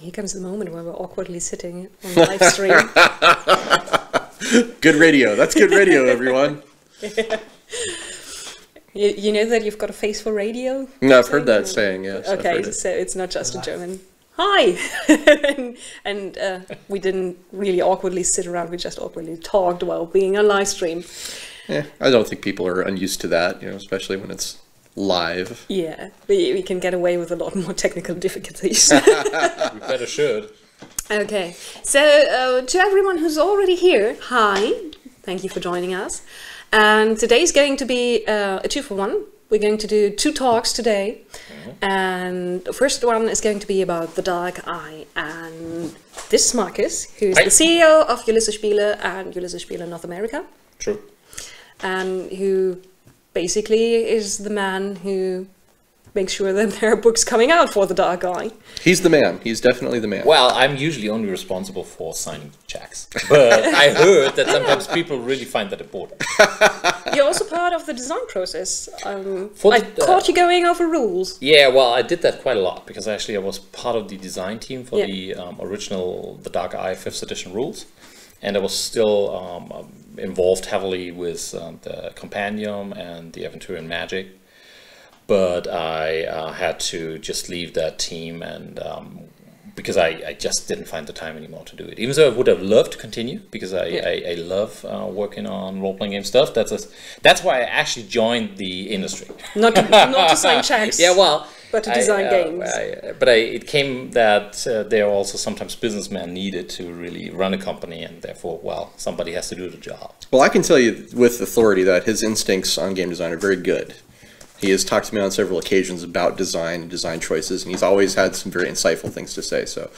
Here comes the moment where we're awkwardly sitting on the live stream. Good radio. That's good radio, everyone. You know that you've got a face for radio? No, I've heard that saying, yes. Okay, so it's not just a German. Hi! and we didn't really awkwardly sit around, we just awkwardly talked while being on live stream. Yeah, I don't think people are unused to that, especially when it's live. Yeah, we can get away with a lot more technical difficulties. We better should. Okay, so to everyone who's already here, hi, thank you for joining us. And today's going to be a 2-for-1. We're going to do 2 talks today. And the first one is going to be about the Dark Eye. And this is Markus, who's the CEO of Ulysses Spiele and Ulysses Spiele North America. True. And who basically is the man who makes sure that there are books coming out for the Dark Eye. He's the man. He's definitely the man. Well, I'm usually only responsible for signing checks. But I heard that sometimes people really find that important. You're also part of the design process. I caught you going over rules. Yeah, well, I did that quite a lot because actually I was part of the design team for the original The Dark Eye 5th edition rules. And I was still involved heavily with the Compendium and the Aventurian Magic. But I had to just leave that team, and because I just didn't find the time anymore to do it. Even though I would have loved to continue, because I love working on role-playing game stuff. That's why I actually joined the industry. Not to sign checks. Yeah, well, but to design games. It came that there are also sometimes businessmen needed to really run a company, and therefore, well, somebody has to do the job. Well, I can tell you with authority that his instincts on game design are very good. He has talked to me on several occasions about design and design choices, and he's always had some very insightful things to say. So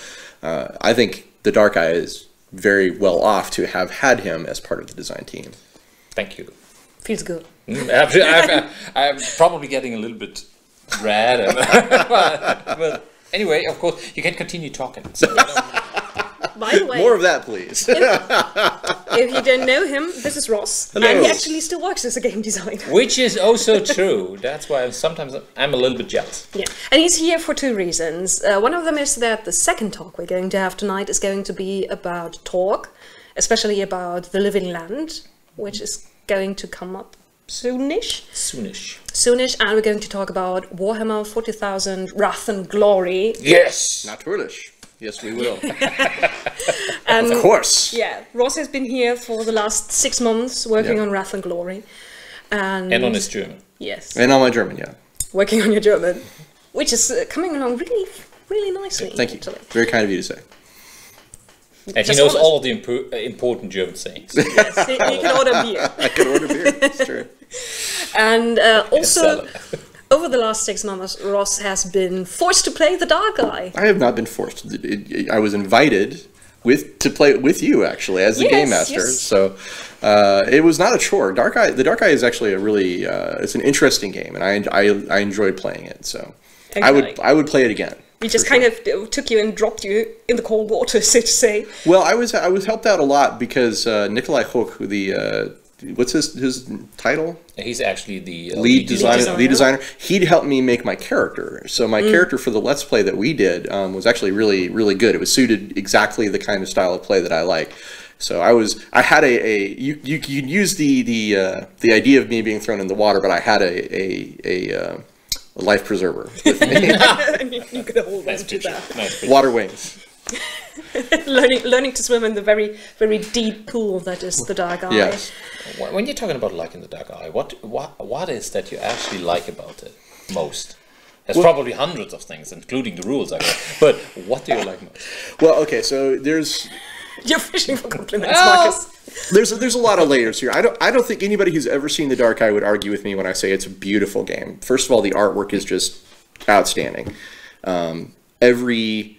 I think the Dark Eye is very well off to have had him as part of the design team. Thank you. Feels good. I'm probably getting a little bit red. But anyway, of course, you can continue talking. So, by the way, more of that, please. If you don't know him, this is Ross. Hello. And he actually still works as a game designer. Which is also true. That's why sometimes I'm a little bit jealous. Yeah, and he's here for 2 reasons. One of them is that the second talk we're going to have tonight is going to be about talk, especially about the Living Land, which is going to come up soonish. Soonish, and we're going to talk about Warhammer 40,000 Wrath and Glory. Yes! Natürlich. Yes, we will. And, of course. Yeah, Ross has been here for the last 6 months working on Wrath and Glory. And on his German. Yes. And on my German, yeah. Working on your German, which is coming along really, really nicely. Thank you. Actually. Very kind of you to say. And he knows all of the important German sayings. Yes, he can order beer. I can order beer, that's true. And also, over the last 6 months, Ross has been forced to play the Dark Eye. I have not been forced. I was invited to play with you, actually, as the game master. Yes. So it was not a chore. The Dark Eye is actually a really, it's an interesting game, and I enjoyed playing it. So okay. I would play it again. We just kind of took you and dropped you in the cold water, so to say. Well, I was helped out a lot because Nikolai Hook, what's his title? He's actually the lead designer. He'd helped me make my character. So my character for the Let's Play that we did was actually really, really good. It was suited exactly the kind of style of play that I like. So I had you could use the idea of me being thrown in the water, but I had a life preserver with me. You could hold on to that. Nice water wings. learning to swim in the very, very deep pool that is the Dark Eye. Yes. When you're talking about liking the Dark Eye, what is that you actually like about it most? There's probably hundreds of things, including the rules, I guess. But what do you like most? Well, okay, so there's... You're fishing for compliments, Markus. There's a lot of layers here. I don't think anybody who's ever seen the Dark Eye would argue with me when I say it's a beautiful game. First of all, the artwork is just outstanding. Every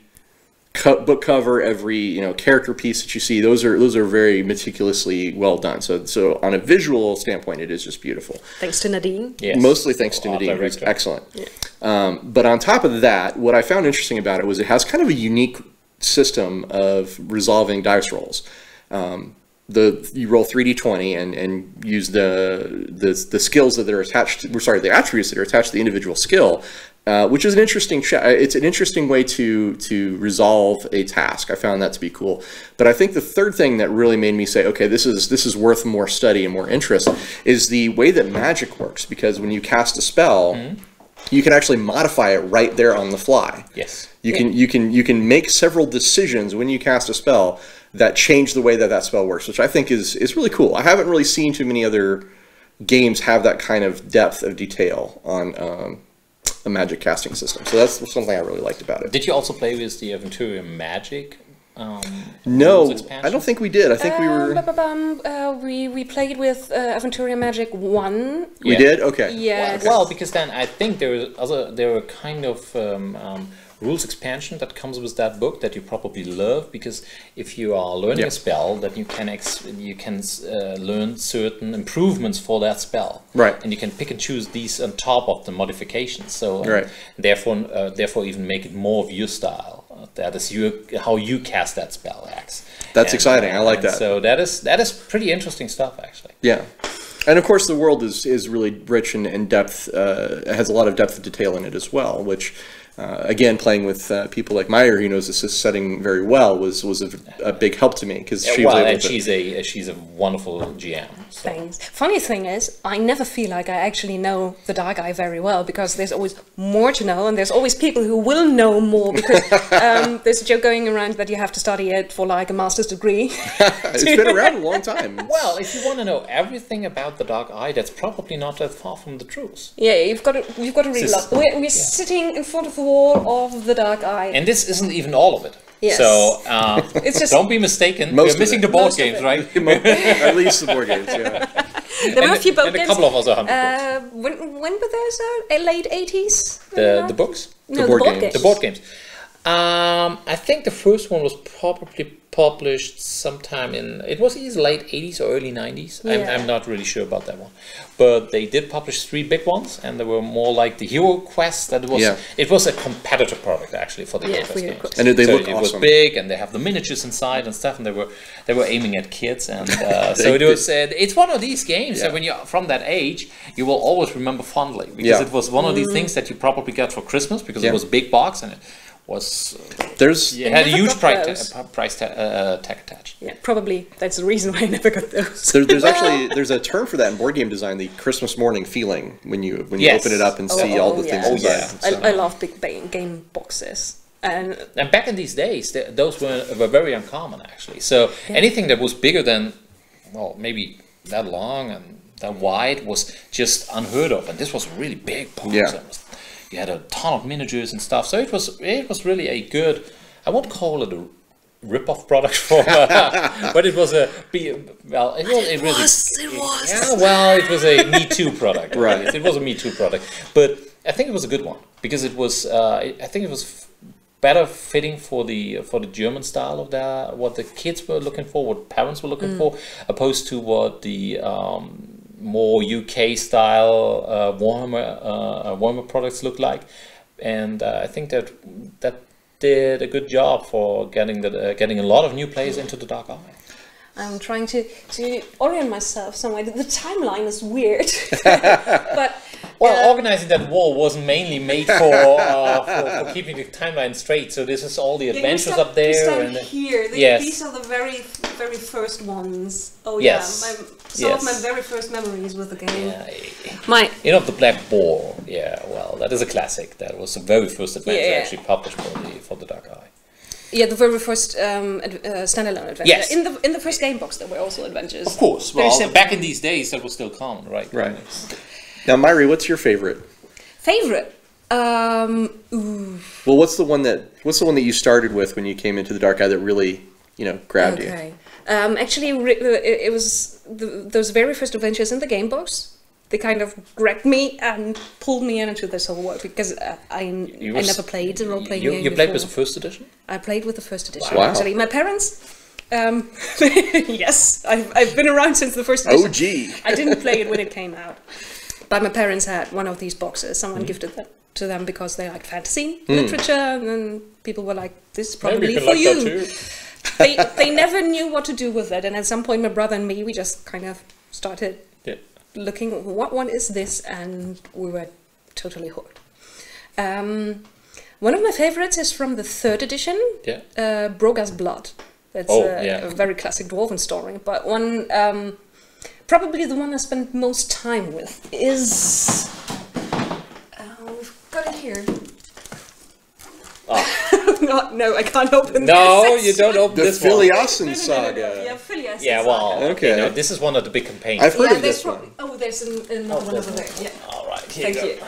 book cover, every character piece that you see, those are very meticulously well done. So on a visual standpoint, it is just beautiful. Thanks to Nadine. Yes. Mostly thanks to Nadine, who's excellent. Yeah. But on top of that, what I found interesting about it was it has kind of a unique system of resolving dice rolls. You roll 3d20 and use the skills that are attached. The attributes that are attached to the individual skill which is an interesting. It's an interesting way to resolve a task. I found that to be cool. But I think the third thing that really made me say, okay, this is worth more study and more interest, is the way that magic works. Because when you cast a spell, you can actually modify it right there on the fly. Yes. You can make several decisions when you cast a spell that change the way that that spell works, which I think is really cool. I haven't really seen too many other games have that kind of depth of detail on a magic casting system. So that's something I really liked about it. Did you also play with the Aventuria Magic? No, I don't think we did. I think we were. We played with Aventuria Magic 1. We did? Okay. Yes. Well, because then I think there were kind of rules expansion that comes with that book that you probably love, because if you are learning a spell, that you can learn certain improvements for that spell, right? And you can pick and choose these on top of the modifications. So therefore even make it more of your style. That is how you cast that spell, X. That's exciting. I like that. So that is pretty interesting stuff, actually. Yeah. And of course, the world is really rich and depth. It has a lot of depth of detail in it as well, which. Again, playing with people like Meyer, who knows this setting very well, was a big help to me, because she was able to... she's a wonderful GM. So. Thanks. Funny thing is, I never feel like I actually know the Dark Eye very well, because there's always more to know, and there's always people who will know more, because there's a joke going around that you have to study it for like a master's degree. It's been around a long time. Well, if you want to know everything about the Dark Eye, that's probably not that far from the truth. Yeah, you've got to read a lot. We're sitting in front of the wall of the Dark Eye. And this isn't even all of it. Yes. So it's just don't be mistaken. We're missing the board games, right? At least the board games, yeah. There were a few board and games. a couple of other 100 books. When were those? Late 80s? The books? No, the board games. The board games. I think the first one was probably published sometime it was either late 80s or early 90s. Yeah. I'm not really sure about that one. But they did publish 3 big ones, and they were more like the Hero Quest. It was a competitor product, actually, for the Hero Quest. And they look awesome. It was big, and they have the miniatures inside and stuff, and they were aiming at kids. And so it was. It's one of these games that when you're from that age, you will always remember fondly, because it was one of these things that you probably got for Christmas, because it was a big box, and it was had a huge price tag attached. Yeah, probably that's the reason why I never got those. There's a term for that in board game design, the Christmas morning feeling, when you open it up and see all the things inside. I love big game boxes. And back in these days, those were very uncommon, actually. So anything that was bigger than, well, maybe that long and that wide was just unheard of. And this was a really big box. Yeah. You had a ton of miniatures and stuff, so it was really a good. I won't call it a rip-off product for, but it was a well. It was. Yeah, well, it was a Me Too product. Right. It was a Me Too product, but I think it was a good one, because it was. I think it was better fitting for the German style of what the kids were looking for, what parents were looking for, opposed to what the more UK style Warhammer products look like, and I think that did a good job for getting a lot of new players into the Dark Eye. I'm trying to orient myself somewhere. The timeline is weird, but organizing that wall wasn't mainly made for keeping the timeline straight. So this is all the adventures up there. And here, these are the very first ones. Oh yes. Some of my very first memories with the game. Yeah. The Black Boar. Yeah, well, that is a classic. That was the very first adventure actually published for the Dark Eye. Yeah, the very first standalone adventure. Yes. In the first game box, there were also adventures. Of course. Well, back in these days, that was still common, right? Right. Now, Myri, what's your favorite? Favorite? Well, what's the one that you started with when you came into the Dark Eye that really, grabbed you? Okay. Actually, it was those very first adventures in the game box. They kind of grabbed me and pulled me into this whole world, because I never played a role-playing game You played with the first edition? I played with the first edition, wow. actually. My parents... yes, I've been around since the first edition. OG! I didn't play it when it came out. But my parents had one of these boxes. Someone gifted that to them because they like fantasy literature, and then people were like, this is probably for you. They never knew what to do with it, and at some point my brother and me, we just kind of started looking, what one is this, and we were totally hooked. One of my favorites is from the 3rd edition, Broga's Blood. That's a very classic dwarven story, but one, probably the one I spent most time with is, we've got it here. No, I can't open this. No, you don't open this one. The Filiasen saga. Yeah, Filiasen Yeah, well, saga. Okay. no, this is one of the big campaigns. I've heard of there's this one. Oh, there's another one over there. Yeah. All right, here Thank you you. go.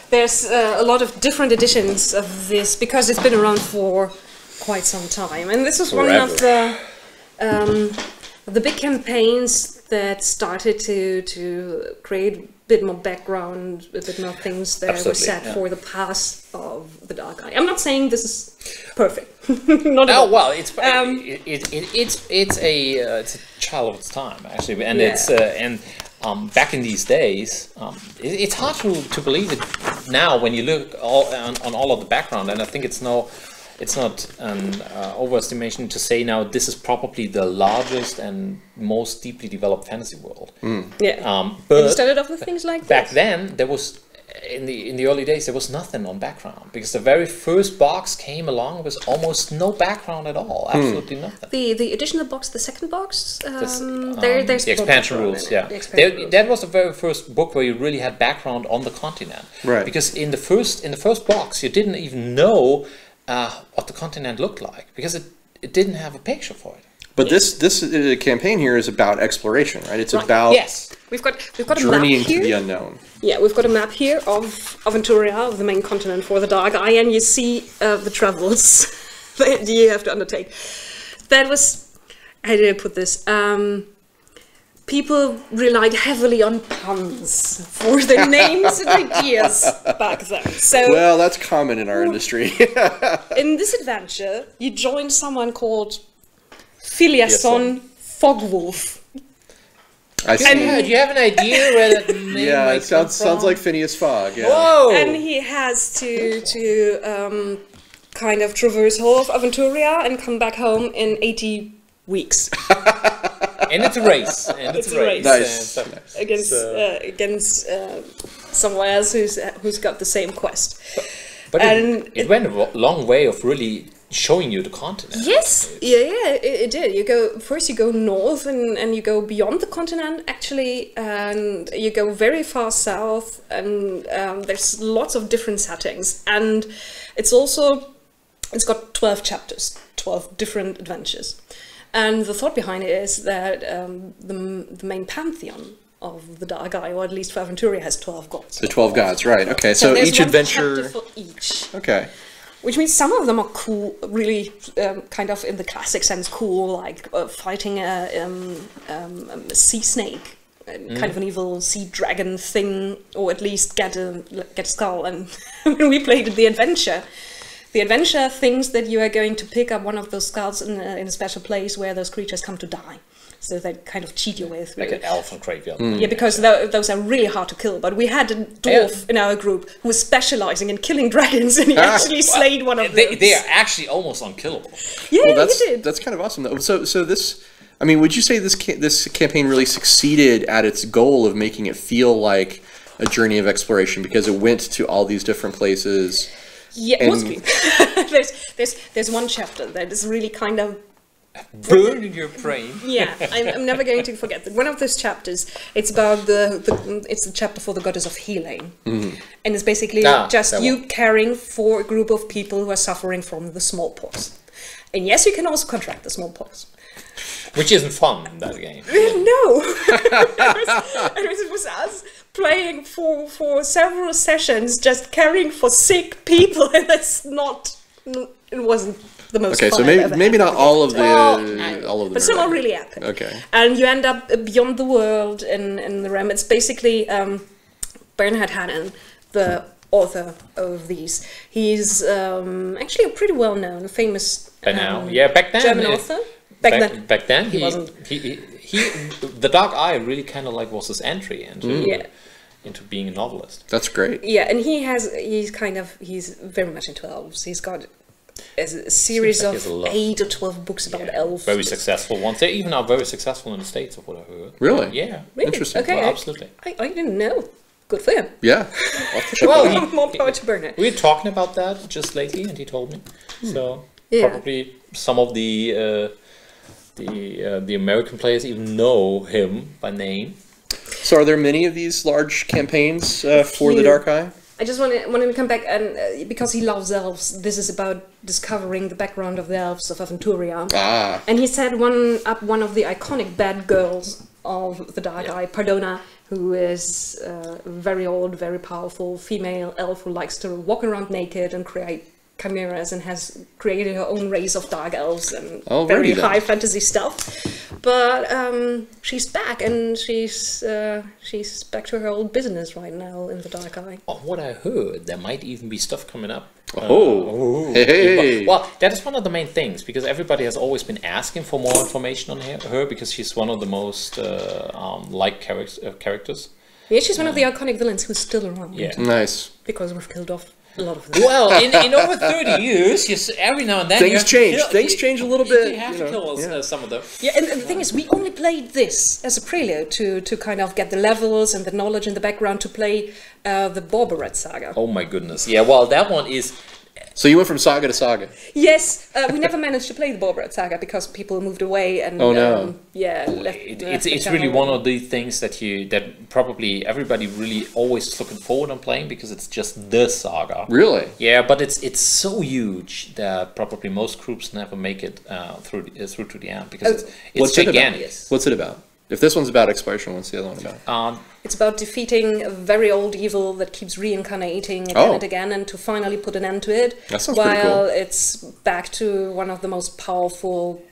There's a lot of different editions of this because it's been around for quite some time, and this is one of the big campaigns that started to create a bit more background, a bit more things that were set for the past of the Dark Eye. I'm not saying this is perfect. Not at all. Well, it's a child of its time actually, and it's back in these days, it's hard to believe it now when you look on all of the background, and I think it's not an overestimation to say now this is probably the largest and most deeply developed fantasy world. But it started off with things like back this. then there was in the early days there was nothing on background, because the very first box came along with almost no background at all, absolutely nothing. The additional box, the second box, there's the expansion rules. That was the very first book where you really had background on the continent, right? Because in the first box you didn't even know what the continent looked like, because it didn't have a picture for it. But this campaign here is about exploration, right? It's about we've got a map journeying here. to the unknown. Yeah, we've got a map here of Aventuria, of the main continent for the Dark Eye, and you see the travels that you have to undertake. That was, how did I put this? People relied heavily on puns for their names and ideas back then. So, well, that's common in our industry. in this adventure, you join someone called Filiasen Fogwolf. I see. Do you have an idea where that name might it sounds like Phineas Fogg. Yeah. Whoa! And he has to kind of traverse all of Aventuria and come back home in 80 weeks. And it's a race. It's a race. Nice. Against someone else who's got the same quest. But it went a long way of really showing you the continent. Yes, it did. You go north and you go beyond the continent actually, and you go very far south, and there's lots of different settings, and it's got 12 chapters, 12 different adventures. And the thought behind it is that the main pantheon of the Dark Eye, or at least for Aventuria, has 12 gods. The 12 gods, right? Okay, so there's each one adventure. chapter for each. Okay. Which means some of them are cool, really kind of in the classic sense cool, like fighting a sea snake, kind of an evil sea dragon thing, or at least get a skull. And when we played the adventure thinks that you are going to pick up one of those skulls in a special place where those creatures come to die. So they kind of cheat your way through. Like an elf and graveyard. Yeah, because those are really hard to kill. But we had a dwarf in our group who was specializing in killing dragons, and he actually slayed one of them. They are actually almost unkillable. Yeah, well, he did. That's kind of awesome, though. So this, I mean, would you say this campaign really succeeded at its goal of making it feel like a journey of exploration, because it went to all these different places? Yeah, mostly. there's one chapter that is really kind of burned in your brain. Yeah, I'm never going to forget that. One of those chapters, it's about it's a chapter for the goddess of healing, and it's basically just you caring for a group of people who are suffering from the smallpox. And yes, you can also contract the smallpox. Which isn't fun in that game. No, it was us playing for several sessions, just caring for sick people, and that's not. It wasn't the most. Okay, fun so maybe not all of the but some are really epic. Okay, and you end up beyond the world in the realm. It's basically Bernhard Hannen, the author of these. He's actually a pretty well-known, famous by now. Yeah, back then German author. Back then he wasn't. He the Dark Eye really kind of like was his entry into being a novelist. That's great. Yeah, and he's very much into elves. He's got a series of 8 or 12 books about elves. Very successful ones. They even are very successful in the States, of what I heard. Really? Yeah. Really? Interesting. Okay. Well, absolutely. I didn't know. Good for him. Yeah. I'll check Well, that out. More power to Bernard. We were talking about that just lately, and he told me. So Yeah. probably some of the American players even know him by name. So are there many of these large campaigns for the few. Dark Eye? I just wanted to come back, and because he loves elves, this is about discovering the background of the elves of Aventuria. Ah. And he set one of the iconic bad girls of the Dark Eye, Pardona, who is a very old, very powerful female elf who likes to walk around naked and create chimeras and has created her own race of dark elves and very high fantasy stuff. But she's back, and she's back to her old business right now in the Dark Eye. On what I heard, there might even be stuff coming up. Hey. Well, that is one of the main things, because everybody has always been asking for more information on her, because she's one of the most liked characters. Yeah, she's one of the iconic villains who's still around. Yeah. Nice. Because we've killed off a lot of them. Well, in over 30 years, every now and then Things change. Things change a little bit. You have to kill some of them. Yeah, and the thing is, we only played this as a prelude to kind of get the levels and the knowledge in the background to play the Borbaret saga. Oh my goodness. Yeah, well, that one is... So you went from saga to saga. Yes, we never managed to play the Borbaret saga because people moved away and it's really one of the things that probably everybody really always looking forward on playing, because it's just the saga. Really? Yeah, but it's so huge that probably most groups never make it through to the end, because it's gigantic. What's it about? If this one's about exploration, what's the other one about? It's about defeating a very old evil that keeps reincarnating again and again, and to finally put an end to it. That sounds pretty cool. While it's back to one of the most powerful,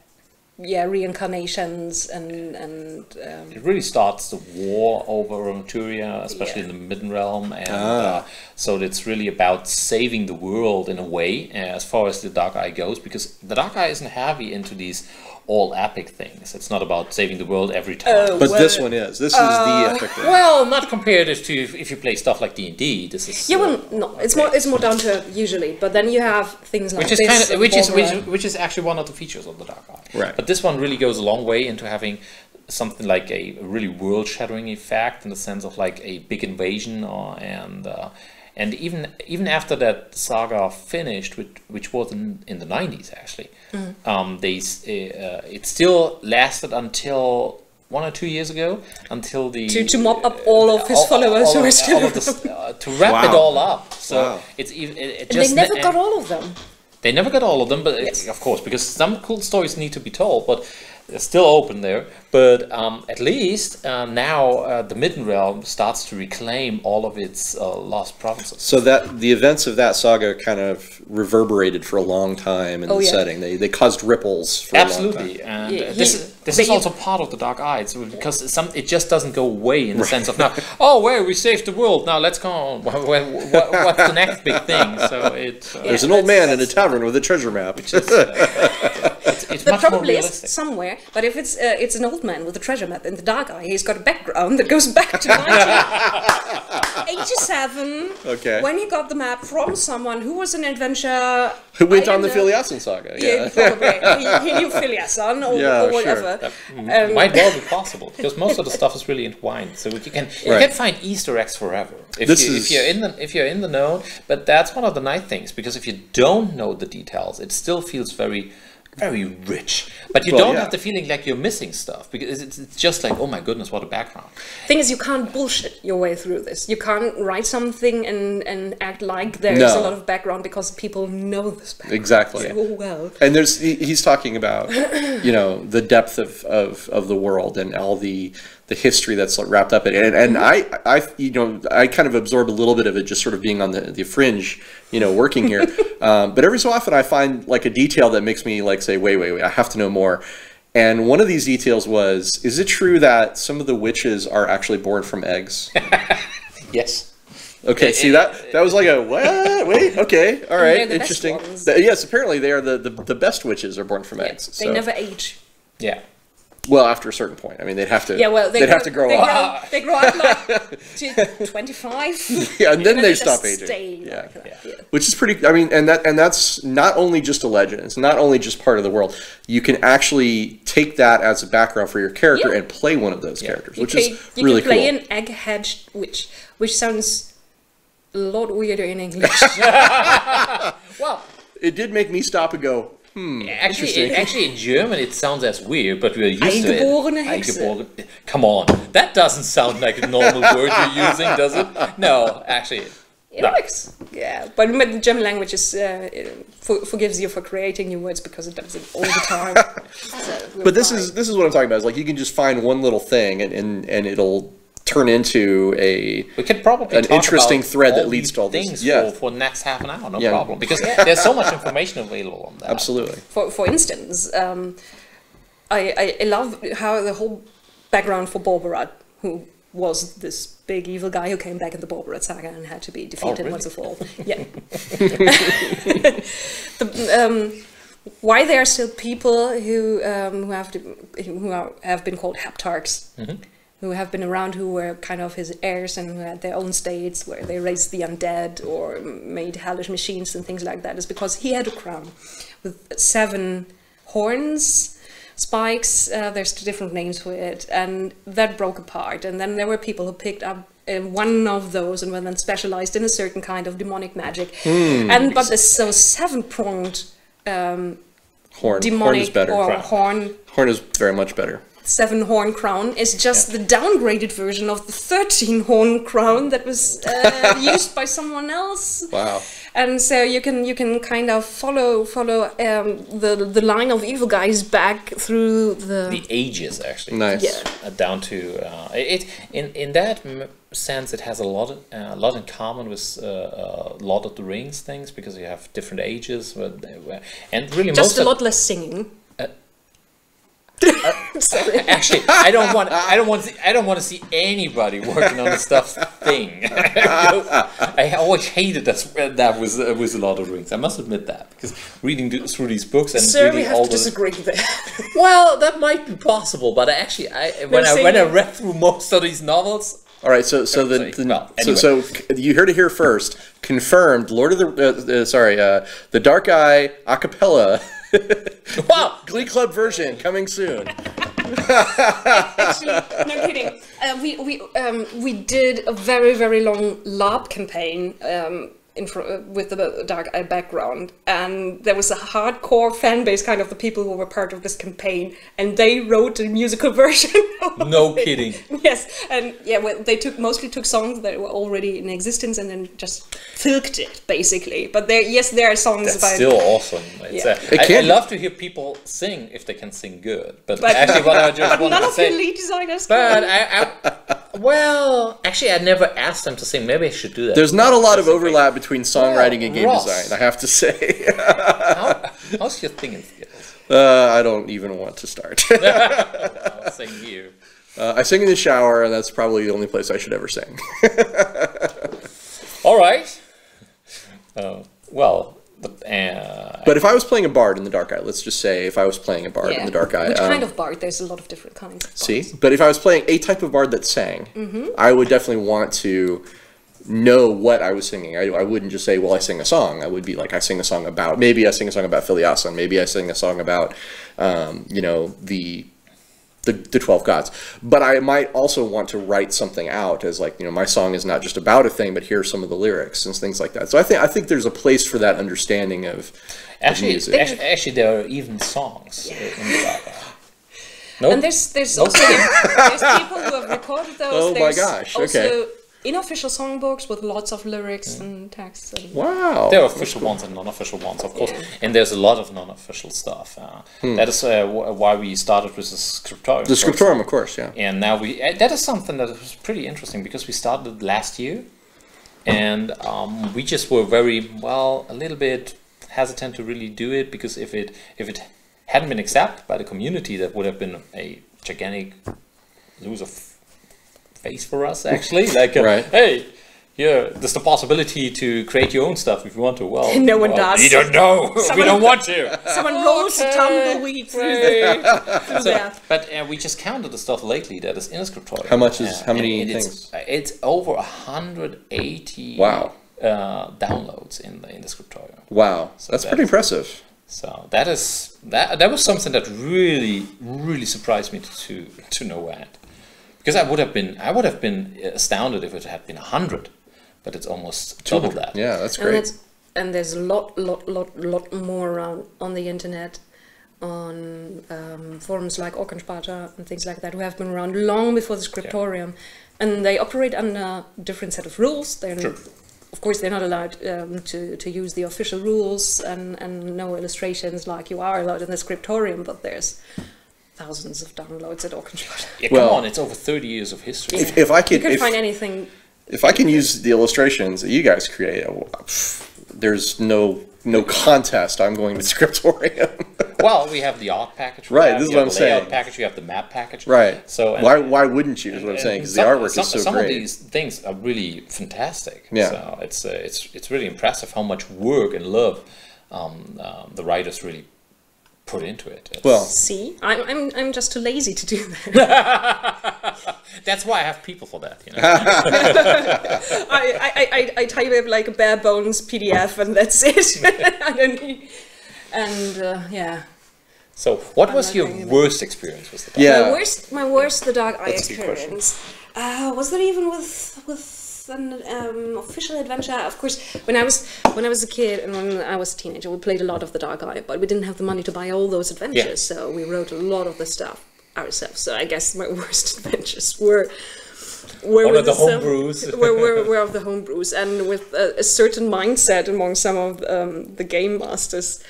reincarnations, and it really starts the war over Aventuria, especially in the Midden Realm, and so it's really about saving the world in a way, as far as the Dark Eye goes, because the Dark Eye isn't heavy into these all epic things. It's not about saving the world every time. But this one is. This is the epic one. Well, not compared to if you play stuff like D&D. This is no. It's more down to earth usually. But then you have things like which is actually one of the features of the Dark Eye. Right. But this one really goes a long way into having something like a really world-shattering effect, in the sense of like a big invasion, and even after that saga finished, which was in the 90s actually, it still lasted until 1 or 2 years ago, until the to mop up all of his followers who are still to wrap it all up. So it just they never got all of them. They never got all of them, but of course, because some cool stories need to be told, but they're still open there. But at least now the Midden Realm starts to reclaim all of its lost provinces. So that the events of that saga kind of reverberated for a long time in the setting. They caused ripples for a long time. And this is also part of the Dark Eye, because it just doesn't go away in the sense of now, we saved the world, now let's go on. What's the next big thing? So there's an old man in a tavern with a treasure map. Which is, it's much more probably realistic. Is somewhere, but if it's an old man with a treasure map in the Dark Eye, he's got a background that goes back to 1987. Okay. When he got the map from someone who was an adventure. Who went on the Filiason saga. Yeah, probably. He knew Filiason or whatever. That might well be possible, because most of the stuff is really entwined. So you can find Easter eggs forever if you're in the know. But that's one of the nice things, because if you don't know the details, it still feels very, very rich, but you don't have the feeling like you're missing stuff, because it's just like, oh my goodness, what a background. Thing is, you can't bullshit your way through this. You can't write something and act like there's a lot of background, because people know this background exactly so well. And he's talking about the depth of the world and all the history that's wrapped up in it. And I kind of absorb a little bit of it, just sort of being on the fringe, working here. But every so often I find like a detail that makes me like say, wait, I have to know more. And one of these details was, is it true that some of the witches are actually born from eggs? Yes. Okay, see that was like a what? Wait, okay, all right, interesting. Yes, apparently they are the best witches are born from eggs. They never age. Yeah. Well, after a certain point, I mean, they'd have to. Yeah, well, they'd have to grow up. They grow up like to 25. Yeah, and then they just stop aging. stay Yeah. like that. Yeah. Which is pretty. I mean, and that's not only just a legend. It's not only just part of the world. You can actually take that as a background for your character and play one of those characters, which is really cool. You can play an egghead witch, which sounds a lot weirder in English. Well, it did make me stop and go. Actually, in German it sounds as weird, but we're used to it. Eingeborene Hexe. Come on, that doesn't sound like a normal word you're using, does it? No, actually. It works, yeah. But the German language is, forgives you for creating new words because it does it all the time. But this is what I'm talking about. Is like you can just find one little thing and it'll turn into we could probably an talk interesting about thread all that leads to all things this. Yeah, for the next half an hour, no Yeah. problem. Because there's so much information available on that. absolutely. For instance, I love how the whole background for Borberat, who was this big evil guy who came back in the Borberat saga and had to be defeated really? once and for all. Yeah. Why there are still people who have been called heptarchs, who have been around, who were kind of his heirs and who had their own states where they raised the undead or made hellish machines and things like that, is because he had a crown with 7 horns, spikes, there's different names for it, and that broke apart. And then there were people who picked up one of those and were then specialized in a certain kind of demonic magic. But this 7-pronged Horn demonic is better. or horn Is very much better. 7-horn crown is just the downgraded version of the 13-horn crown that was used by someone else. Wow. And so you can kind of follow the line of evil guys back through the ages, actually. Nice. Yeah. Down to it in that sense, it has a lot in common with Lord of the Rings things, because you have different ages, and really just most a lot less singing. Sorry. Actually, I don't want to see anybody working on the stuff thing. I always hated that with a lot of Rings. I must admit that, because reading through these books and Sir, reading we have all to disagree there. Well, that might be possible, but actually, when I read through most of these novels. All right, so you heard it here first. Confirmed. Lord of the the Dark Eye a cappella. Wow, Glee Club version coming soon. Actually, no kidding. We did a very long LARP campaign with the Dark Eye background, and there was a hardcore fan base, kind of the people who were part of this campaign, and they wrote a musical version. No kidding. Yes, and yeah, well, they mostly took songs that were already in existence and then just filked it, basically. But there are songs That's about. still awesome. I love to hear people sing if they can sing good. But actually, what I just wanted none to of say. your lead designers. Well, actually, I never asked them to sing. Maybe I should do that. There's not a lot of overlap beting songwriting and game Ross. design, I have to say. How's your singing skills? I don't even want to start. I'll sing here. I sing in the shower, and that's probably the only place I should ever sing. All right. But if I was playing a bard in the Dark Eye, let's just say if I was playing a bard in the Dark Eye. Which kind of bard? There's a lot of different kinds of bards. See? But if I was playing a type of bard that sang, I would definitely want to know what I was singing. I wouldn't just say, well, I sing a song. I would be like, maybe I sing a song about Filiasan. Maybe I sing a song about, the 12 gods. But I might also want to write something out as like, my song is not just about a thing, but here's some of the lyrics and things like that. So I think there's a place for that understanding of music. Actually, there are even songs in the Dark Eye. Nope. And there's also there's people who have recorded those. Oh my gosh! Also unofficial songbooks with lots of lyrics and texts. And wow. There are official ones and non-official ones, of course, and there's a lot of non-official stuff. That is why we started with the scriptorium. The scriptorium, of course, yeah. And now that is something that was pretty interesting, because we started last year, and we just were a little bit hesitant to really do it, because if it hadn't been accepted by the community, that would have been a gigantic lose of face for us, actually. Like, right. Hey, here, there's the possibility to create your own stuff if you want to. Well, No one does. We don't know. We don't want to. Someone rolls a tumbleweed through there. But we just counted the stuff lately that is in the scriptorium. How much is how many and things? It's over 180 Wow. downloads in the scriptorium. Wow, that's pretty impressive. So that was something that really surprised me to no end, because I would have been astounded if it had been 100, but it's almost double that. Yeah, that's great. And there's a lot more around on the internet, on forums like Orkenspalter and things like that, who have been around long before the scriptorium, and they operate under a different set of rules. Sure. Of course, they're not allowed to use the official rules and no illustrations like you are allowed in the scriptorium, but there's thousands of downloads at Orkenspalter. Yeah, come on, it's over 30 years of history. Yeah. If I could, you can find anything. If I can use the illustrations that you guys create, there's no contest. I'm going to scriptorium. Well, we have the art package. Right, this is what I'm saying. You have the layout package, you have the map package. Right. So why wouldn't you? Is what I'm saying, because the artwork is so some great. of these things are really fantastic. Yeah. So it's really impressive how much work and love the writers really put into it. Well, See, I'm just too lazy to do that. That's why I have people for that. You know. I type up like a bare bones PDF and that's it. I don't need. And yeah. So, what was not your doing it. worst experience with the Dark? yeah. My worst The Dark Eye That's a good question. experience. Was that even with an official adventure? Of course, when I was a kid and when I was a teenager, we played a lot of The Dark Eye, but we didn't have the money to buy all those adventures, so we wrote a lot of the stuff ourselves. So I guess my worst adventures were One with of the homebrews. were of the homebrews, and with a certain mindset among some of the game masters.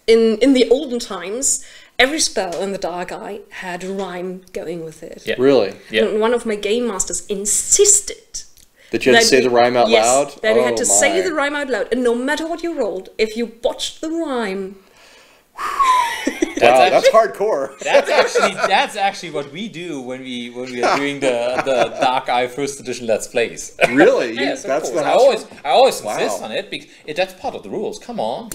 In the olden times, every spell in the Dark Eye had a rhyme going with it. Yeah. Really? Yeah. And one of my game masters insisted That you had to say the rhyme out yes, loud? that you had to Oh, say my. the rhyme out loud, and no matter what you rolled, if you botched the rhyme, Wow, that's hardcore. That's actually what we do when we are doing the Dark Eye First Edition Let's Plays. Really? Yes, of That's course. the I always Wow. insist on it because that's part of the rules. Come on.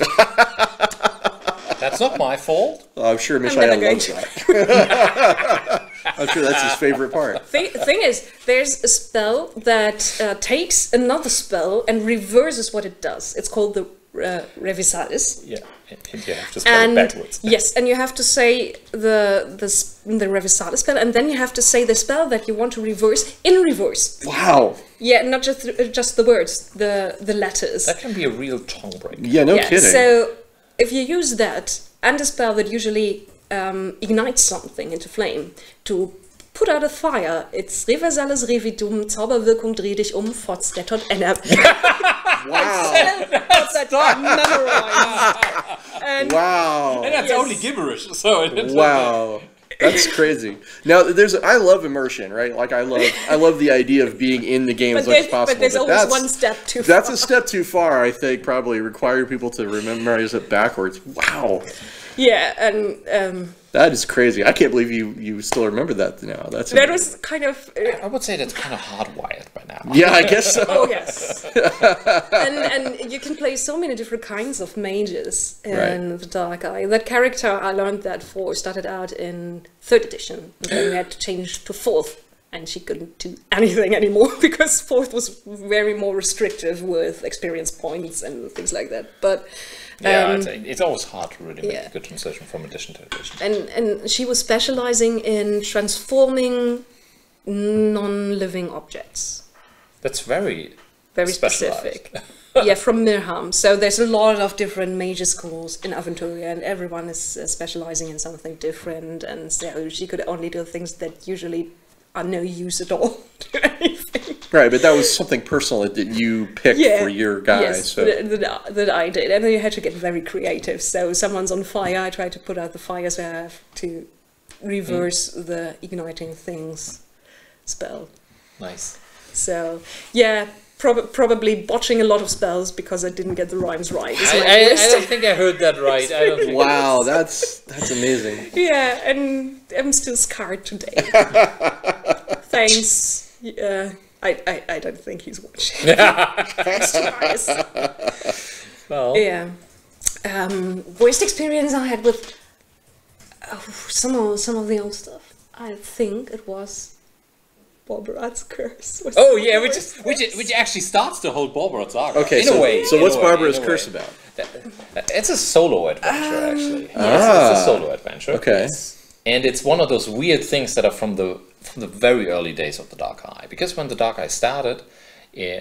That's not my fault. I'm sure never Mishael going loves that. I'm sure that's his favorite part. thing is, there's a spell that takes another spell and reverses what it does. It's called the Revisalis. Yeah, and you have to spell it backwards. Yes, and you have to say the Revisalis spell, and then you have to say the spell that you want to reverse in reverse. Wow. Yeah, not just the words, the letters. That can be a real tongue breaker. Yeah, no Yeah, kidding. so if you use that and a spell that usually ignites something into flame to put out a fire, it's Reversales Revidum, Zauberwirkung dreh dich fotz der tot ennep. Wow. And Wow. And that's Yes. only gibberish, so it's Wow. That's crazy. Now, I love immersion, right? Like I love the idea of being in the game as much as possible. but there's always that's- one step too far. That's a step too far, I think, probably require people to memorize it backwards. Wow. Yeah, and That is crazy. I can't believe you still remember that now. That's that was kind of I would say that's kind of hardwired by now. Yeah, I guess so. oh yes, and you can play so many different kinds of mages in Right. the Dark Eye. That character I learned that for started out in 3rd edition, and then we had to change to 4th, and she couldn't do anything anymore because 4th was very more restrictive with experience points and things like that. But Yeah, it's always hard to really make yeah. a good transition from edition to edition. and she was specializing in transforming non-living objects. That's very Very specialized. specific. Yeah, from Mirham. So there's a lot of different major schools in Aventuria, and everyone is specializing in something different. And so she could only do things that usually are no use at all to anything. Right, but that was something personal that you picked for your guy. Yes, So that I did. And then you had to get very creative. So someone's on fire, I try to put out the fire, so I have to reverse the igniting things spell. Nice. So, yeah, probably botching a lot of spells because I didn't get the rhymes right. Is my I worst. don't think I heard that right. I don't think wow, that's amazing. Yeah, and I'm still scarred today. Thanks. I don't think he's watching. That's too nice. Well, Yeah. Worst experience I had with some of the old stuff. I think it was Borberat's Curse. oh yeah, which actually starts the whole Borberat saga. Okay, in a way. So in what's a way, Barbara's in a Curse way. about? It's a solo adventure, actually. Ah. Yes, it's a solo adventure. Okay. And it's one of those weird things that are from the very early days of the Dark Eye. Because when the Dark Eye started,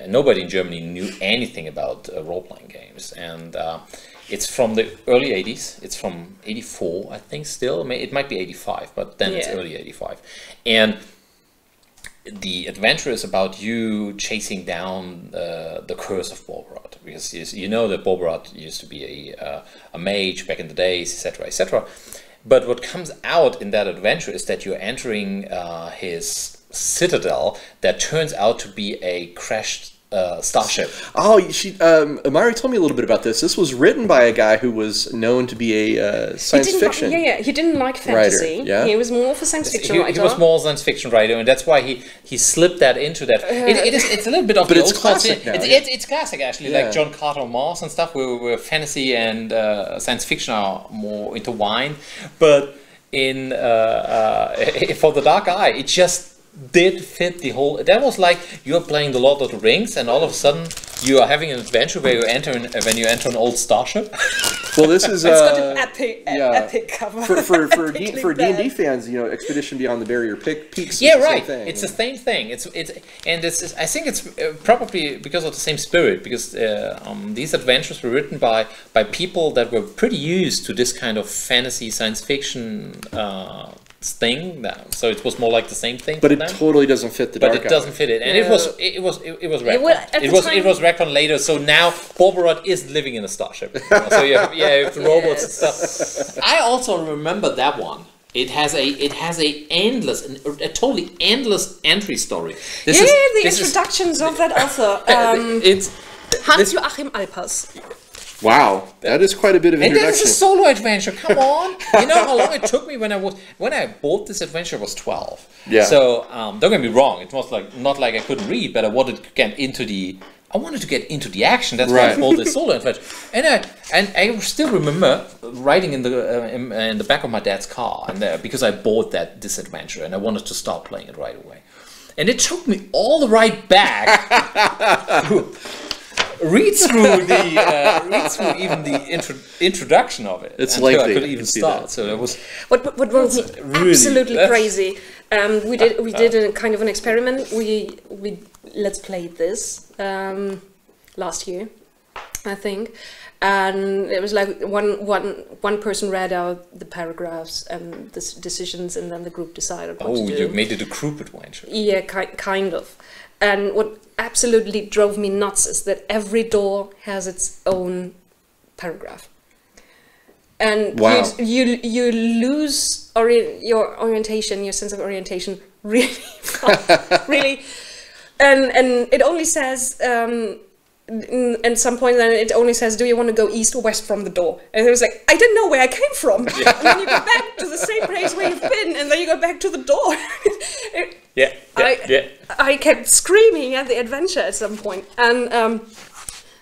nobody in Germany knew anything about role-playing games. And it's from the early 80s. It's from 84, I think, still. It might be 85, but then it's early 85. And the adventure is about you chasing down the curse of Borberat, because you know that Borberat used to be a mage back in the days, etc., etc. But what comes out in that adventure is that you're entering his citadel that turns out to be a crashed starship. Oh, Amari told me a little bit about this. This was written by a guy who was known to be a science fiction he didn't like fantasy. writer. Yeah. He was more of a science fiction writer. He was more science fiction writer, and that's why he slipped that into that. It's a little bit of But the it's old classic classic. now, It's classic, actually, Yeah. like John Carter Mars and stuff, where fantasy and science fiction are more intertwined. But in for the Dark Eye, it just did fit the whole. That was like you're playing the Lord of the Rings, and all of a sudden you are having an adventure where you enter an old starship. Well, this is It's got an epic cover. for Epically D&D bad. fans, Expedition Beyond the Barrier Peaks. Yeah, is the right. Same thing. It's the same thing. I think it's probably because of the same spirit, because these adventures were written by people that were pretty used to this kind of fantasy science fiction thing. So it was more like the same thing. But for it them. totally doesn't fit the Dark But it Eye. doesn't fit it, and it was retconned. well, at the time- It was retconned later. So now Borberat is living in a starship. So you have the robots and stuff. I also remember that one. It has a totally endless entry story. This Introductions of that author, it's Hans-Joachim Alpers. Wow, that is quite a bit of and introduction. this is a solo adventure. Come on, you know how long it took me when I bought this adventure. I was 12. Yeah. So don't get me wrong. It was not like I couldn't read, but I wanted to get into the action. That's why I bought this solo adventure. And I still remember writing in the back of my dad's car, and because I bought this adventure and I wanted to start playing it right away. And it took me all the right back. read through even the introduction of it. It's until lengthy, I could I even can see start. that. So that was What was really- absolutely that's- crazy. We did a kind of an experiment. We let's played this last year, I think, and it was like one person read out the paragraphs and the decisions, and then the group decided what to do. you made it a group adventure. Yeah, kind of. And what absolutely drove me nuts is that every door has its own paragraph. And Wow. you lose your orientation, your sense of orientation, really, really. And it only says, at some point then it only says, do you want to go east or west from the door? And it was like, I didn't know where I came from. And then you go back to the same place where you've been, and then you go back to the door. I kept screaming at the adventure at some point. And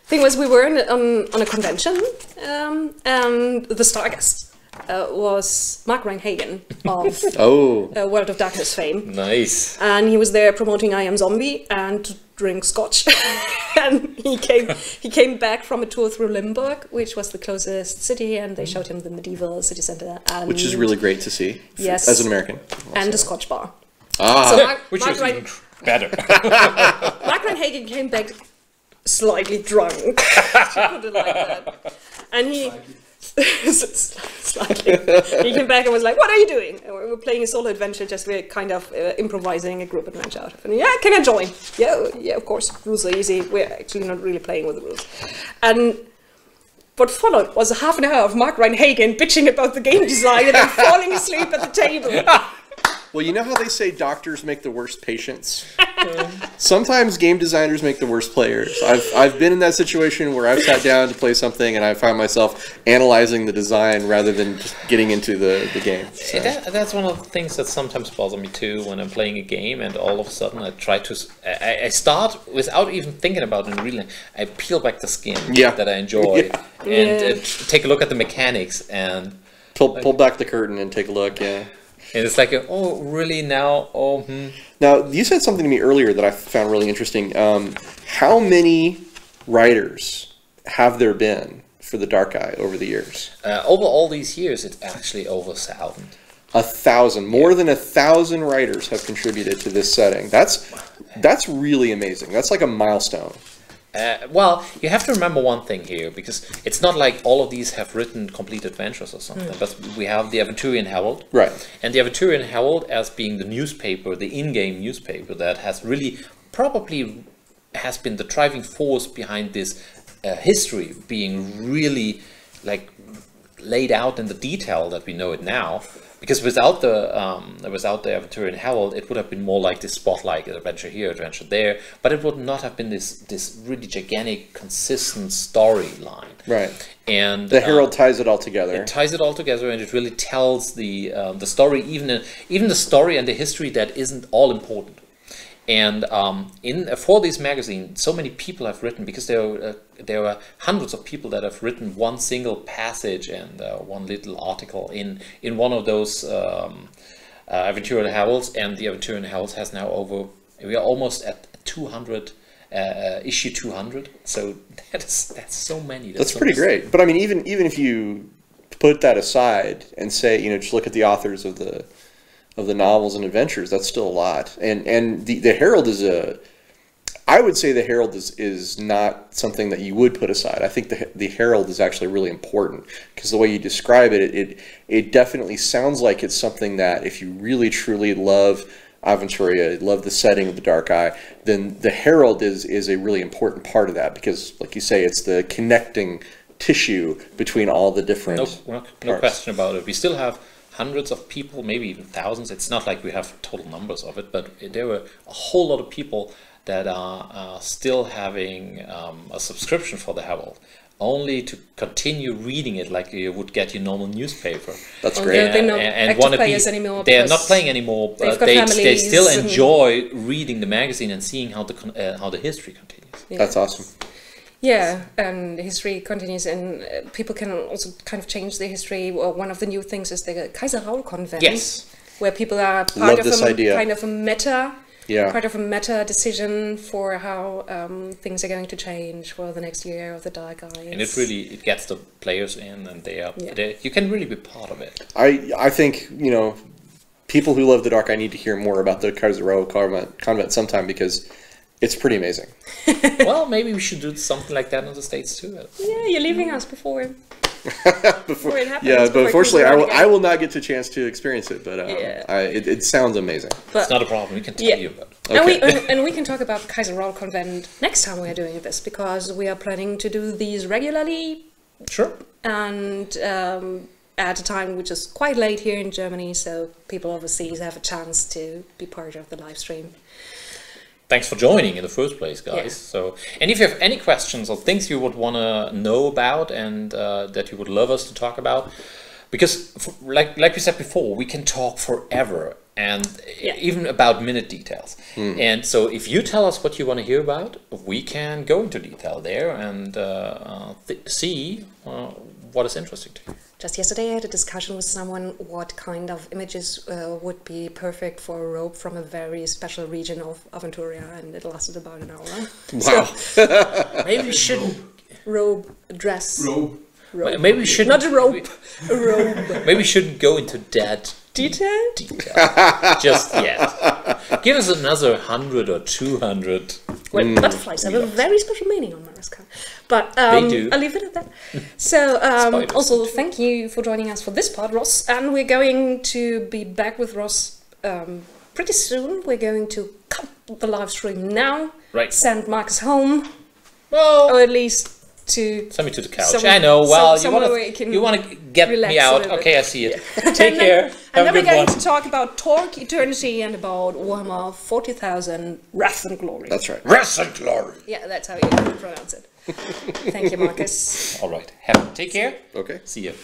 thing was, we were on a convention, and the star guest was Mark Reinhagen of World of Darkness fame. Nice. And he was there promoting I Am Zombie and to drink scotch. And he came back from a tour through Limburg, which was the closest city, and they showed him the medieval city center. And Which is really great to see. Yes. As an American. and the Scotch bar. Ah. So Which was even better. Mark Reinhagen came back slightly drunk. To put it like that. And he slightly. He came back and was like, "What are you doing?" And we were playing a solo adventure, just we're kind of improvising a group adventure out of it. And yeah, can I join? Yeah, of course. Rules are easy. We're actually not really playing with the rules. And what followed was a half an hour of Mark Reinhagen bitching about the game design and then falling asleep at the table. Well, you know how they say doctors make the worst patients? Sometimes game designers make the worst players. I've been in that situation where I've sat down to play something and I find myself analyzing the design rather than just getting into the game. So. That's one of the things that sometimes bother me too when I'm playing a game and all of a sudden I try to... I start without even thinking about it and really... I peel back the skin that I enjoy and take a look at the mechanics and... Pull back the curtain and take a look, And it's like, oh, really now? Now, you said something to me earlier that I found really interesting. How many writers have there been for the Dark Eye over the years? Over all these years, it's actually over 1,000. 1,000. More than 1,000 writers have contributed to this setting. That's really amazing. That's like a milestone. Well, you have to remember one thing here, because it's not like all of these have written complete adventures or something, but we have the Aventurian Herald. Right. And the Aventurian Herald as being the newspaper, the in-game newspaper that has really probably has been the driving force behind this history being really like laid out in the detail that we know it now. Because without the Aventurian Herald, it would have been more like this spotlight, adventure here, adventure there, but it would not have been this really gigantic, consistent storyline. Right. And the Herald ties it all together. It ties it all together, and it really tells the story, even the story and the history that isn't all important. And for this magazine, so many people have written, because there are hundreds of people that have written one single passage and one little article in one of those Aventurian Heralds, and the Aventurian Heralds has now we are almost at 200, issue 200. So that's so many. That's pretty great. But I mean, even if you put that aside and say, just look at the authors of the novels and adventures, that's still a lot. And the Herald is I would say the Herald is not something that you would put aside. I think the Herald is actually really important, because the way you describe it definitely sounds like it's something that if you really truly love Aventuria, love the setting of the Dark Eye, then the Herald is a really important part of that, because like you say, it's the connecting tissue between all the different no question about it. We still have hundreds of people, maybe even thousands. It's not like we have total numbers of it, but there were a whole lot of people that are still having a subscription for the Herald, only to continue reading it like you would get your normal newspaper. That's great. They're not active players anymore. They are not playing anymore, but they still enjoy reading the magazine and seeing how the history continues. Yeah. That's awesome. Yeah, and history continues, and people can also kind of change the history. Well, one of the new things is the Kaiser Raoul Convent, where people are part of kind of a meta, part of a meta decision for how things are going to change for the next year of the Dark Eye. And it gets the players in, and you can really be part of it. I think people who love the Dark Eye need to hear more about the Kaiser Raoul Convent sometime, because it's pretty amazing. Well, maybe we should do something like that in the States too. Yeah, you're leaving us before it happens. Yeah, but unfortunately, I will not get the chance to experience it. But it sounds amazing. But it's not a problem. We can tell you about it. Okay. And we can talk about Kaiser Raoul Convent next time we are doing this, because we are planning to do these regularly. Sure. And at a time which is quite late here in Germany, so people overseas have a chance to be part of the live stream. Thanks for joining in the first place, guys. Yeah. And if you have any questions or things you would want to know about and that you would love us to talk about, because like we said before, we can talk forever, and even about minute details. And so if you tell us what you want to hear about, we can go into detail there and see what is interesting to you. Just yesterday I had a discussion with someone what kind of images would be perfect for a robe from a very special region of Aventuria, and it lasted about an hour. Wow. So, maybe we shouldn't... Robe, dress. Robe. Maybe we shouldn't... Not a rope, a robe. Maybe we shouldn't go into that detail just yet. Give us another 100 or 200. Well, butterflies have a very special meaning on Madagascar. But they do. I'll leave it at that. So also thank you for joining us for this part, Ross. And we're going to be back with Ross pretty soon. We're going to cut the live stream now. Right. Send Markus home. Well, or at least to Send me to the couch. some- I know. Well, somewhere where you can you want to get relax me a out. little bit. Okay, I see it. Take care. And Have a then we're good going one. to talk about Torque, Eternity, and about Warhammer 40,000 Wrath and Glory. That's right. Rest and glory. Yeah, that's how you pronounce it. Thank you, Marcus. All right. Take care. Okay. See you.